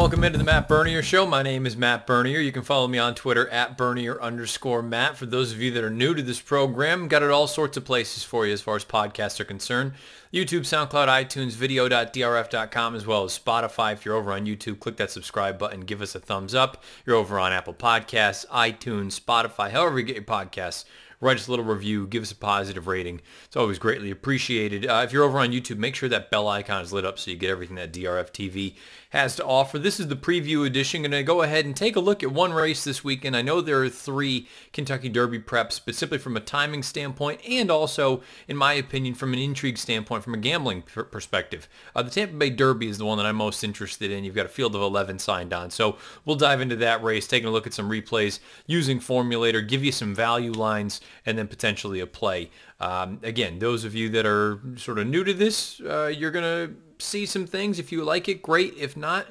welcome into the Matt Bernier Show. My name is Matt Bernier. You can follow me on Twitter at Bernier_Matt. For those of you that are new to this program, got it all sorts of places for you as far as podcasts are concerned. YouTube, SoundCloud, iTunes, video.drf.com, as well as Spotify. If you're over on YouTube, click that subscribe button. Give us a thumbs up. You're over on Apple Podcasts, iTunes, Spotify, however you get your podcasts. Write us a little review, give us a positive rating. It's always greatly appreciated. If you're over on YouTube, make sure that bell icon is lit up so you get everything that DRFTV has to offer. This is the preview edition. I'm going to go ahead and take a look at one race this weekend. I know there are 3 Kentucky Derby preps, but simply from a timing standpoint and also, in my opinion, from an intrigue standpoint, from a gambling perspective. The Tampa Bay Derby is the one that I'm most interested in. You've got a field of 11 signed on. So we'll dive into that race, taking a look at some replays, using Formulator, give you some value lines, and then potentially a play. Again, those of you that are sort of new to this, you're going to see some things. If you like it, great. If not,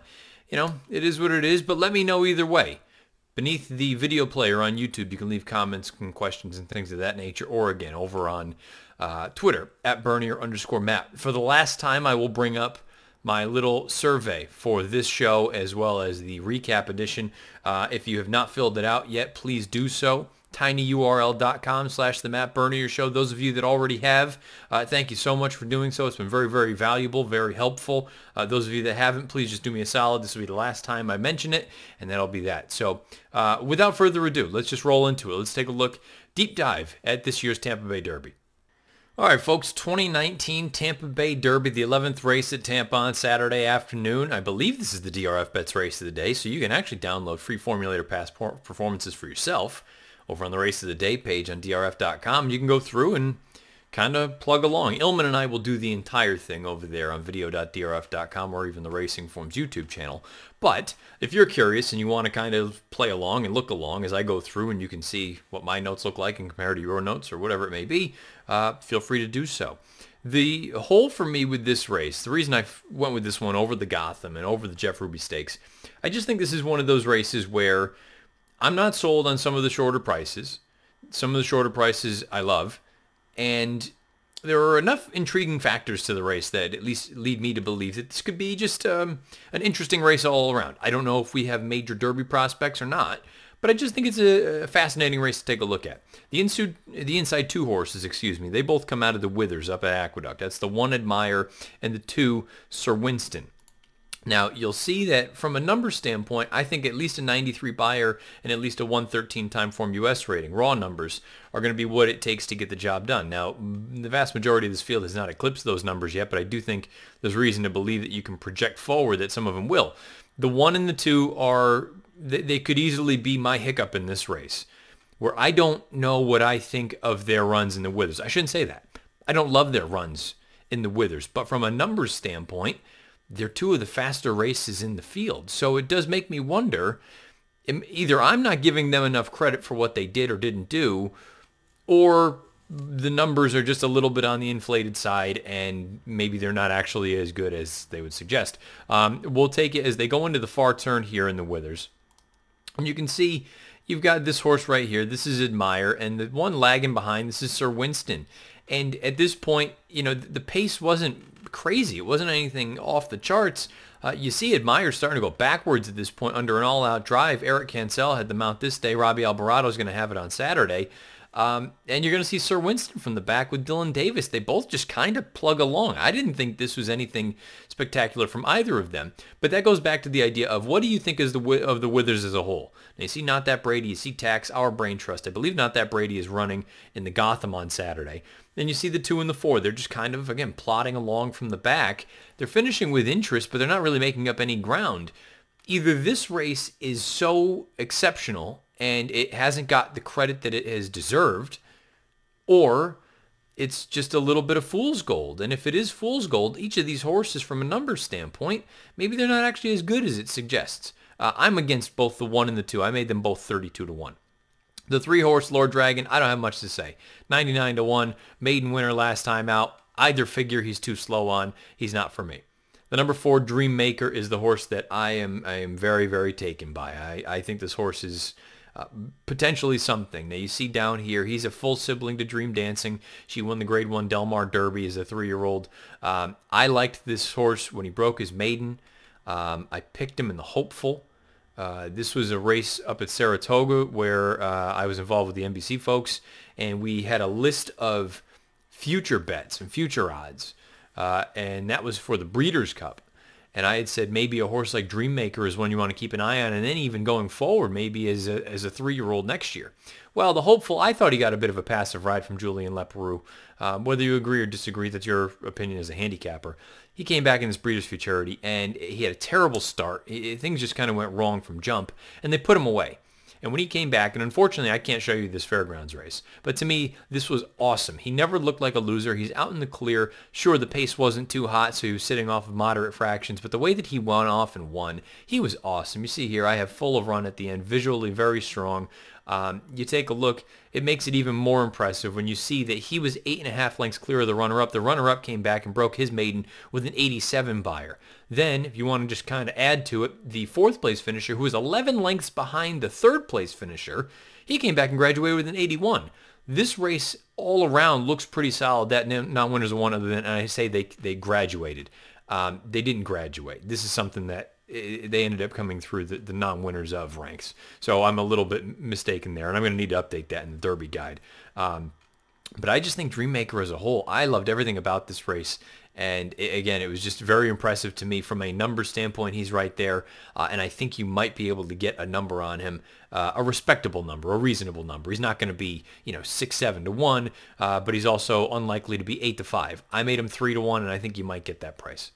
you know, it is what it is. But let me know either way. Beneath the video player on YouTube, you can leave comments and questions and things of that nature. Or again, over on Twitter, at Bernier_Matt. For the last time, I will bring up my little survey for this show as well as the recap edition. If you have not filled it out yet, please do so. tinyurl.com/the Matt Bernier Show. Those of you that already have, thank you so much for doing so. It's been very, very valuable, very helpful. Those of you that haven't, please just do me a solid. This will be the last time I mention it, and that'll be that. So without further ado, let's just roll into it. Let's take a look, deep dive at this year's Tampa Bay Derby. All right, folks, 2019 Tampa Bay Derby, the 11th race at Tampa on Saturday afternoon. I believe this is the DRF Bets race of the day, so you can actually download free Formulator Pass performances for yourself over on the Race of the Day page on DRF.com. You can go through and kind of plug along. Illman and I will do the entire thing over there on video.drf.com or even the Racing Forms YouTube channel. But if you're curious and you want to kind of play along and look along as I go through and you can see what my notes look like and compare to your notes or whatever it may be, feel free to do so. The hole for me with this race, the reason I went with this one over the Gotham and over the Jeff Ruby Stakes, I just think this is one of those races where I'm not sold on some of the shorter prices. Some of the shorter prices I love. And there are enough intriguing factors to the race that at least lead me to believe that this could be just an interesting race all around. I don't know if we have major Derby prospects or not, but I just think it's a fascinating race to take a look at. The inside 2 horses, they both come out of the Withers up at Aqueduct. That's the 1 Admire and the 2 Sir Winston. Now, you'll see that from a number standpoint, I think at least a 93 buyer and at least a 113 Timeform US rating, raw numbers, are going to be what it takes to get the job done. Now, the vast majority of this field has not eclipsed those numbers yet, but I do think there's reason to believe that you can project forward that some of them will. The 1 and the 2 are, they could easily be my hiccup in this race, where I don't know what I think of their runs in the Withers. I shouldn't say that. I don't love their runs in the Withers, but from a numbers standpoint, they're 2 of the faster races in the field. So it does make me wonder, either I'm not giving them enough credit for what they did or didn't do, or the numbers are just a little bit on the inflated side and maybe they're not actually as good as they would suggest. We'll take it as they go into the far turn here in the Withers. And you can see you've got this horse right here. This is Admire, and the one lagging behind, this is Sir Winston. And at this point, you know, the pace wasn't crazy. It wasn't anything off the charts. You see Admire starting to go backwards at this point under an all-out drive. Eric Cancel had the mount this day. Robbie Alvarado is going to have it on Saturday. And you're going to see Sir Winston from the back with Dylan Davis. They both just kind of plug along. I didn't think this was anything spectacular from either of them. But that goes back to the idea of what do you think is of the Withers as a whole? Now, you see Not That Brady, you see Tax, Our Brain Trust. I believe Not That Brady is running in the Gotham on Saturday. Then you see the 2 and the 4. They're just kind of, again, plodding along from the back. They're finishing with interest, but they're not really making up any ground. Either this race is so exceptional and it hasn't got the credit that it has deserved, or it's just a little bit of fool's gold. And if it is fool's gold, each of these horses from a numbers standpoint, maybe they're not actually as good as it suggests. I'm against both the 1 and the 2. I made them both 32 to 1. The 3 horse Lord Dragon, I don't have much to say. 99 to 1, maiden winner last time out. Either figure he's too slow on. He's not for me. The number 4 Dream Maker is the horse that I am very, very taken by. I think this horse is potentially something. Now you see down here, he's a full sibling to Dream Dancing. She won the Grade 1 Del Mar Derby as a 3-year-old. I liked this horse when he broke his maiden. I picked him in the hopeful. This was a race up at Saratoga where I was involved with the NBC folks, and we had a list of future bets and future odds, and that was for the Breeders' Cup. And I had said maybe a horse like Dreammaker is one you want to keep an eye on, and then even going forward, maybe as a 3-year-old next year. Well, the hopeful, I thought he got a bit of a passive ride from Julian Leparoux. Whether you agree or disagree, that's your opinion as a handicapper. He came back in this Breeders' Futurity, and he had a terrible start. Things just kind of went wrong from jump, and they put him away. And when he came back, and unfortunately I can't show you this Fairgrounds race, but to me, this was awesome. He never looked like a loser. He's out in the clear. Sure, the pace wasn't too hot, so he was sitting off of moderate fractions, but the way that he went off and won, he was awesome. You see here, I have full of run at the end, visually very strong. You take a look, it makes it even more impressive when you see that he was 8.5 lengths clear of the runner-up. The runner-up came back and broke his maiden with an 87 buyer. Then, if you want to just kind of add to it, the 4th place finisher, who was 11 lengths behind the 3rd place finisher, he came back and graduated with an 81. This race all around looks pretty solid. That non-winners are one other than, and I say they graduated. They didn't graduate. This is something that they ended up coming through the non-winners of ranks. So I'm a little bit mistaken there, and I'm going to need to update that in the Derby guide. But I just think Dreammaker as a whole, I loved everything about this race. And again, it was just very impressive to me from a number standpoint. He's right there, and I think you might be able to get a number on him, a respectable number, a reasonable number. He's not going to be, 6-7 to 1, but he's also unlikely to be 8 to 5. I made him 3 to 1, and I think you might get that price.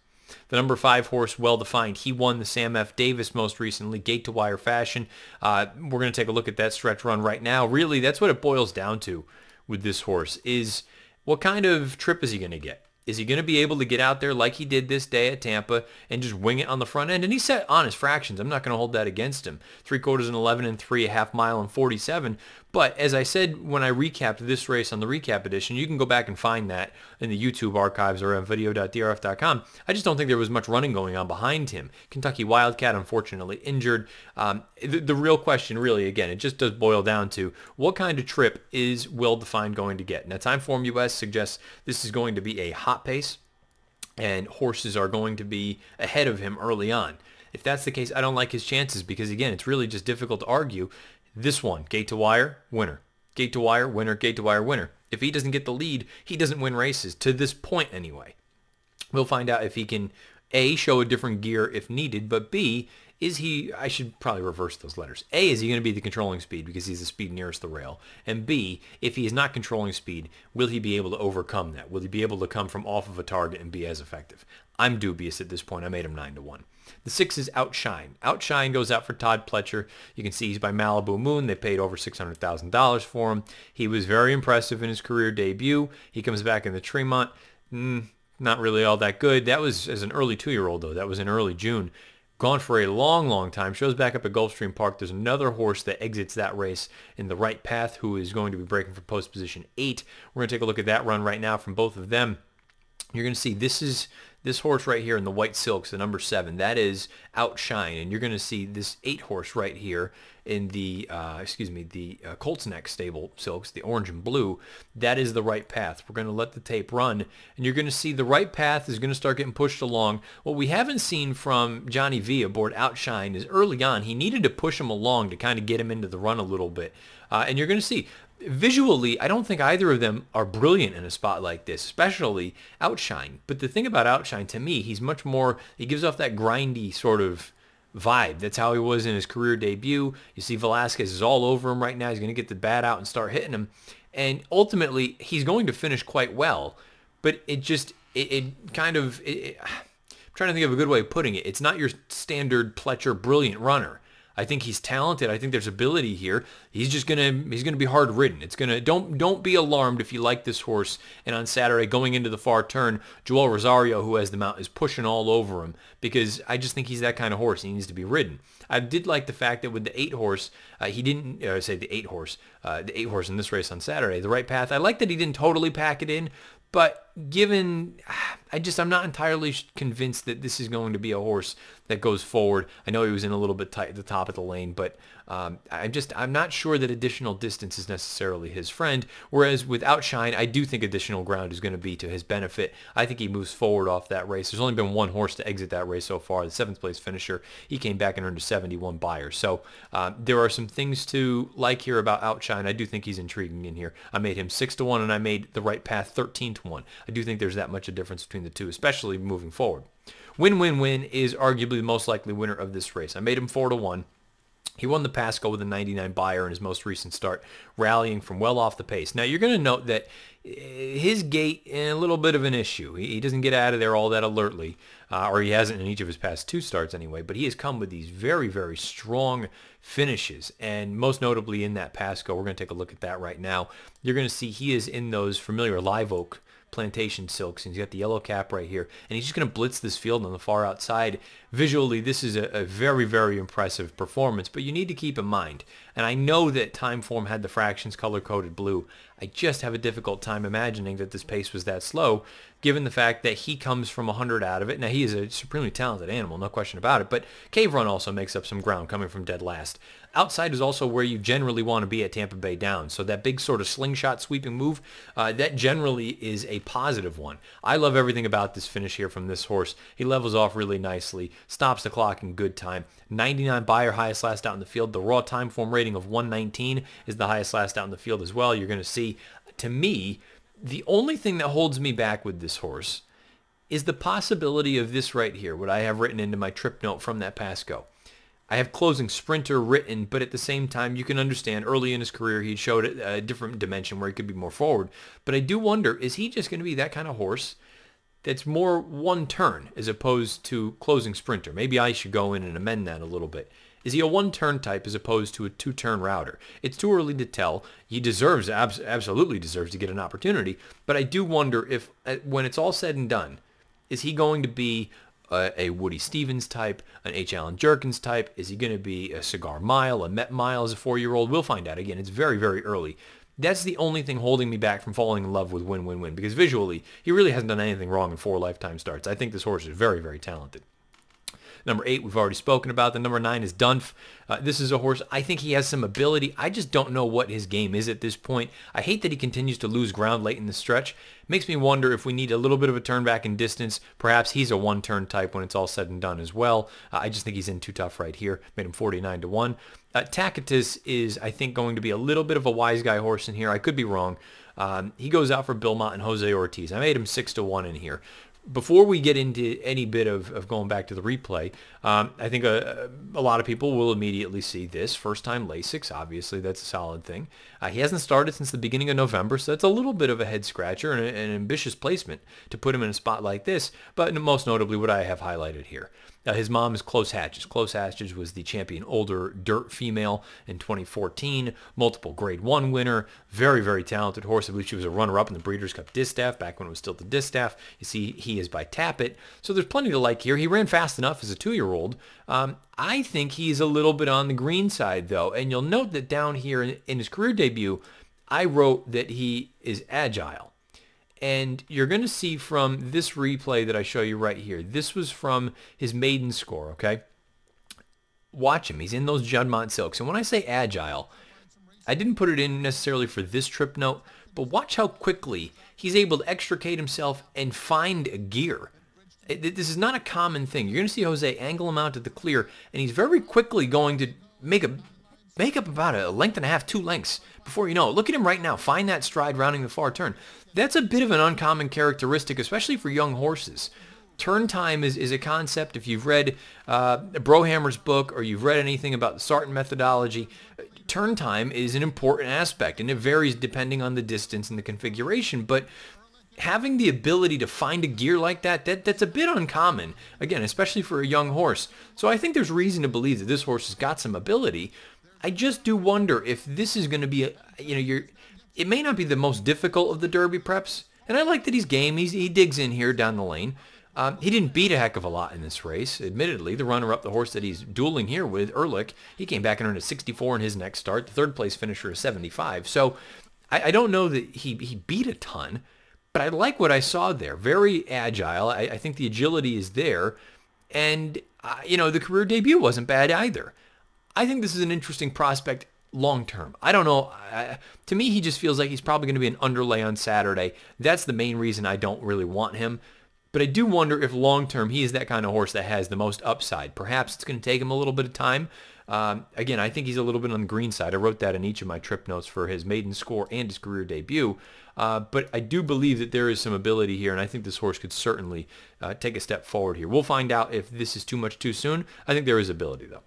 The number 5 horse, Well Defined, he won the Sam F. Davis most recently, gate to wire fashion. We're going to take a look at that stretch run right now. Really, that's what it boils down to with this horse, is what kind of trip is he going to get? Is he going to be able to get out there like he did this day at Tampa and just wing it on the front end? And he set honest fractions. I'm not going to hold that against him. 3/4 and 11 and 3, a half mile and 47. But as I said when I recapped this race on the recap edition, you can go back and find that in the YouTube archives or on video.drf.com. I just don't think there was much running going on behind him. Kentucky Wildcat, unfortunately, injured. The real question, really, again, it just does boil down to what kind of trip is Well Defined going to get? Now, Timeform US suggests this is going to be a hot pace, and horses are going to be ahead of him early on. If that's the case, I don't like his chances because, again, it's really just difficult to argue. This one, gate to wire, winner. Gate to wire, winner, gate to wire, winner. If he doesn't get the lead, he doesn't win races, to this point anyway. We'll find out if he can, A, show a different gear if needed, but B, is he, I should probably reverse those letters. A, is he going to be the controlling speed because he's the speed nearest the rail? And B, if he is not controlling speed, will he be able to overcome that? Will he be able to come from off of a target and be as effective? I'm dubious at this point. I made him 9 to 1. The 6 is Outshine. Outshine goes out for Todd Pletcher. You can see he's by Malibu Moon. They paid over $600,000 for him. He was very impressive in his career debut. He comes back in the Tremont. Not really all that good. That was as an early 2-year-old, though. That was in early June. Gone for a long, long time. Shows back up at Gulfstream Park. There's another horse that exits that race in the Right Path who is going to be breaking for post position 8. We're going to take a look at that run right now from both of them. You're going to see this horse right here in the white silks, the number 7. That is Outshine, and you're going to see this 8 horse right here in the Colts Neck stable silks, the orange and blue. That is the Right Path. We're going to let the tape run, and you're going to see the Right Path is going to start getting pushed along. What we haven't seen from Johnny V aboard Outshine is early on he needed to push him along to kind of get him into the run a little bit, and you're going to see. Visually, I don't think either of them are brilliant in a spot like this, especially Outshine. But the thing about Outshine, to me, he's much more, he gives off that grindy sort of vibe. That's how he was in his career debut. You see Velasquez is all over him right now. He's going to get the bat out and start hitting him. And ultimately, he's going to finish quite well. But it just, I'm trying to think of a good way of putting it. It's not your standard Pletcher brilliant runner. I think he's talented. I think there's ability here. He's gonna be hard ridden. It's gonna don't be alarmed if you like this horse. And on Saturday, going into the far turn, Joel Rosario, who has the mount, is pushing all over him because I just think he's that kind of horse. He needs to be ridden. I did like the fact that with the 8 horse, he didn't say the 8 horse, the 8 horse in this race on Saturday, the Right Path. I like that he didn't totally pack it in, but given, I'm not entirely convinced that this is going to be a horse that goes forward. I know he was in a little bit tight at the top of the lane, but I'm not sure that additional distance is necessarily his friend. Whereas with Outshine, I do think additional ground is going to be to his benefit. I think he moves forward off that race. There's only been one horse to exit that race so far, the 7th place finisher. He came back and earned a 71 Beyer. So there are some things to like here about Outshine. I do think he's intriguing in here. I made him 6-1, and I made the right path 13-1. I do think there's that much of a difference between the two, especially moving forward. Win is arguably the most likely winner of this race. I made him 4-1. He won the Pasco with a 99 Beyer in his most recent start, rallying from well off the pace. Now, you're going to note that his gait, a little bit of an issue. He doesn't get out of there all that alertly, or he hasn't in each of his past 2 starts anyway, but he has come with these very, very strong finishes, and most notably in that Pasco. We're going to take a look at that right now. You're going to see he is in those familiar live oak plantation silks, and he's got the yellow cap right here, and he's just going to blitz this field on the far outside. Visually, this is a very, very impressive performance, but you need to keep in mind, and I know that Timeform had the fractions color-coded blue. I just have a difficult time imagining that this pace was that slow, given the fact that he comes from 100 out of it. Now, he is a supremely talented animal, no question about it, but Cave Run also makes up some ground coming from dead last. Outside is also where you generally want to be at Tampa Bay Downs, so that big sort of slingshot sweeping move, that generally is a positive one. I love everything about this finish here from this horse. He levels off really nicely, stops the clock in good time. 99 Beyer, highest last out in the field. The raw Timeform rating of 119 is the highest last out in the field as well. You're going to see, to me, the only thing that holds me back with this horse is the possibility of this right here, what I have written into my trip note from that Pasco. I have closing sprinter written, but at the same time, you can understand early in his career, he showed a different dimension where he could be more forward. But I do wonder, is he just going to be that kind of horse that's more one turn as opposed to closing sprinter? Maybe I should go in and amend that a little bit. Is he a one-turn type as opposed to a 2-turn router? It's too early to tell. He deserves, absolutely deserves to get an opportunity, but I do wonder if, when it's all said and done, is he going to be a Woody Stevens type, an H. Allen Jerkins type? Is he going to be a Cigar Mile, a Met Mile as a 4-year-old? We'll find out. Again, it's very, very early. That's the only thing holding me back from falling in love with Win, because visually, he really hasn't done anything wrong in 4 lifetime starts. I think this horse is very, very talented. Number 8, we've already spoken about. The number 9 is Dunf. This is a horse, I think he has some ability. I just don't know what his game is at this point. I hate that he continues to lose ground late in the stretch. Makes me wonder if we need a little bit of a turn back in distance. Perhaps he's a one-turn type when it's all said and done as well. I just think he's in too tough right here. Made him 49-1. Tacitus is, I think, going to be a little bit of a wise guy horse in here. I could be wrong. He goes out for Bilmont and Jose Ortiz. I made him 6-1 in here. Before we get into any bit of going back to the replay, I think a lot of people will immediately see this. First time Lasix, obviously that's a solid thing. He hasn't started since the beginning of November, so that's a little bit of a head scratcher and an ambitious placement to put him in a spot like this, but most notably what I have highlighted here. His mom is Close Hatches. Close Hatches was the champion older dirt female in 2014, multiple grade 1 winner, very, very talented horse. I believe she was a runner-up in the Breeders' Cup Distaff back when it was still the Distaff. You see, he is by Tappet, so there's plenty to like here. He ran fast enough as a 2-year-old. I think he's a little bit on the green side, though, and you'll note that down here in his career debut, I wrote that he is agile. And you're going to see from this replay that I show you right here, this was from his maiden score, okay? Watch him. He's in those Juddmonte silks. And when I say agile, I didn't put it in necessarily for this trip note, but watch how quickly he's able to extricate himself and find a gear. This is not a common thing. You're going to see Jose angle him out at the clear, and he's very quickly going to make up about a length and a half, 2 lengths before you know it. Look at him right now. Find that stride rounding the far turn. That's a bit of an uncommon characteristic, especially for young horses. Turn time is a concept. If you've read Brohammer's book or you've read anything about the Sarton methodology, turn time is an important aspect, and it varies depending on the distance and the configuration. But having the ability to find a gear like that's a bit uncommon, again, especially for a young horse. So I think there's reason to believe that this horse has got some ability. I just do wonder if this is going to be, it may not be the most difficult of the Derby preps, and I like that he's game. He digs in here down the lane. He didn't beat a heck of a lot in this race, admittedly. The runner-up, the horse that he's dueling here with, Ehrlich, he came back and earned a 64 in his next start. The third-place finisher is 75. So I don't know that he beat a ton, But I like what I saw there. Very agile. I think the agility is there. And, the career debut wasn't bad either. I think this is an interesting prospect long term. I don't know. To me, he just feels like he's probably going to be an underlay on Saturday. That's the main reason I don't really want him. But I do wonder if long term he is that kind of horse that has the most upside. Perhaps it's going to take him a little bit of time. Again, I think he's a little bit on the green side. I wrote that in each of my trip notes for his maiden score and his career debut. But I do believe that there is some ability here, and I think this horse could certainly take a step forward here. We'll find out if this is too much too soon. I think there is ability, though.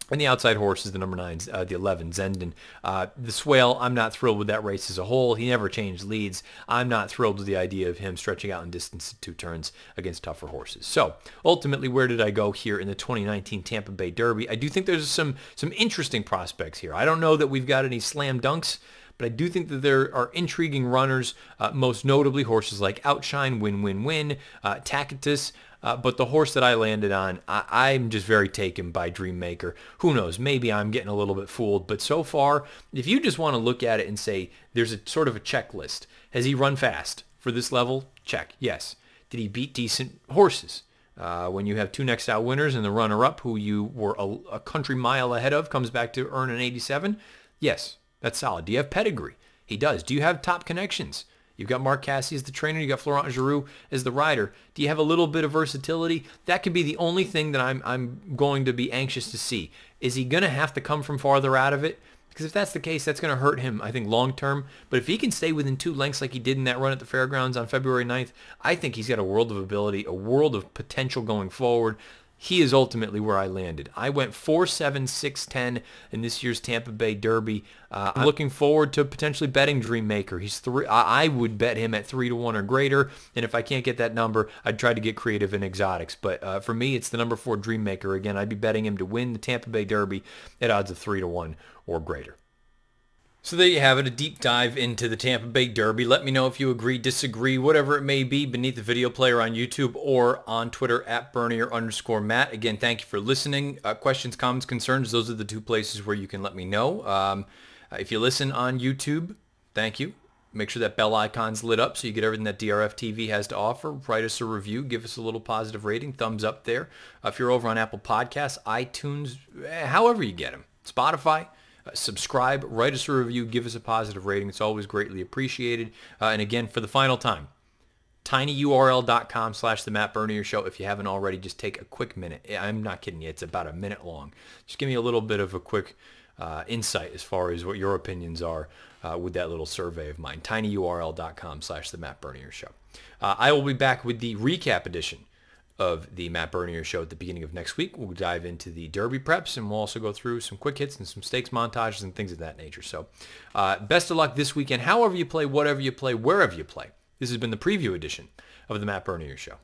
And the outside horse is the number 9, the 11, Zenden. The Swale, I'm not thrilled with that race as a whole. He never changed leads. I'm not thrilled with the idea of him stretching out in distance at 2 turns against tougher horses. So ultimately, where did I go here in the 2019 Tampa Bay Derby? I do think there's some interesting prospects here. I don't know that we've got any slam dunks, but I do think that there are intriguing runners, most notably horses like Outshine, Win Win Win, Tacitus. But the horse that I landed on, I'm just very taken by Dreammaker. Who knows? Maybe I'm getting a little bit fooled. But so far, if you just want to look at it and say there's a sort of a checklist. Has he run fast for this level? Check. Yes. Did he beat decent horses? When you have 2 next out winners and the runner-up who you were a country mile ahead of comes back to earn an 87? Yes. That's solid. Do you have pedigree? He does. Do you have top connections? You've got Mark Cassey as the trainer. You've got Florent Giroux as the rider. Do you have a little bit of versatility? That could be the only thing that I'm going to be anxious to see. Is he going to have to come from farther out of it? Because if that's the case, that's going to hurt him, I think, long term. But if he can stay within 2 lengths like he did in that run at the Fairgrounds on February 9th, I think he's got a world of ability, a world of potential going forward. He is ultimately where I landed. I went 4-7, 6-10 in this year's Tampa Bay Derby. I'm looking forward to potentially betting Dreammaker. He's 3. I would bet him at 3-1 or greater. And if I can't get that number, I'd try to get creative in exotics. But for me, it's the number 4 Dreammaker. Again, I'd be betting him to win the Tampa Bay Derby at odds of 3-1 or greater. So there you have it, a deep dive into the Tampa Bay Derby. Let me know if you agree, disagree, whatever it may be beneath the video player on YouTube or on Twitter at Bernier_Matt. Again, thank you for listening. Questions, comments, concerns, those are the 2 places where you can let me know. If you listen on YouTube, thank you. Make sure that bell icon's lit up so you get everything that DRFTV has to offer. Write us a review. Give us a little positive rating. Thumbs up there. If you're over on Apple Podcasts, iTunes, however you get them, Spotify, subscribe, write us a review, give us a positive rating. It's always greatly appreciated. And again, for the final time, tinyurl.com/The Matt Bernier Show. If you haven't already, just take a quick minute. I'm not kidding you. It's about a minute long. Just give me a little bit of a quick insight as far as what your opinions are with that little survey of mine. tinyurl.com/The Matt Bernier Show. I will be back with the recap edition of the Matt Bernier Show at the beginning of next week. We'll dive into the Derby preps, and we'll also go through some quick hits and some stakes montages and things of that nature. So best of luck this weekend, however you play, whatever you play, wherever you play. This has been the preview edition of the Matt Bernier Show.